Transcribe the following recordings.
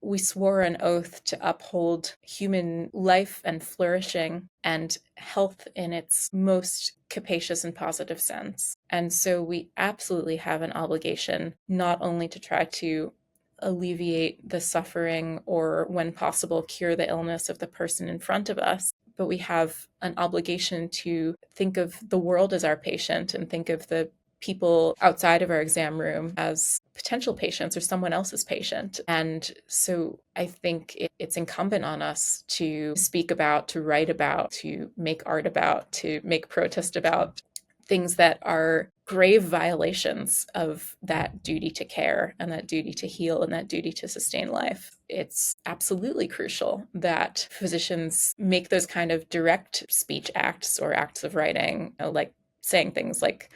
we swore an oath to uphold human life and flourishing and health in its most capacious and positive sense. And so we absolutely have an obligation not only to try to alleviate the suffering or, when possible, cure the illness of the person in front of us, but we have an obligation to think of the world as our patient and think of the people outside of our exam room as potential patients or someone else's patient. And so I think it's incumbent on us to speak about, to write about, to make art about, to make protest about things that are grave violations of that duty to care and that duty to heal and that duty to sustain life. It's absolutely crucial that physicians make those kind of direct speech acts or acts of writing, like saying things like,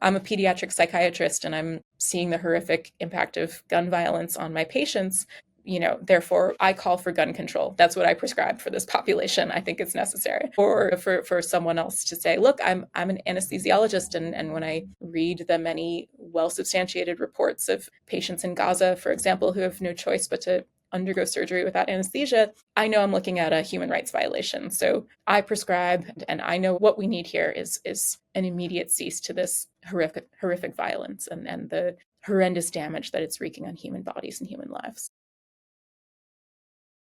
I'm a pediatric psychiatrist and I'm seeing the horrific impact of gun violence on my patients. Therefore, I call for gun control. That's what I prescribe for this population. I think it's necessary. Or for someone else to say, look, I'm an anesthesiologist, and when I read the many well-substantiated reports of patients in Gaza, for example, who have no choice but to undergo surgery without anesthesia, I know I'm looking at a human rights violation. So I prescribe, and I know what we need here is an immediate cease to this horrific violence and the horrendous damage that it's wreaking on human bodies and human lives.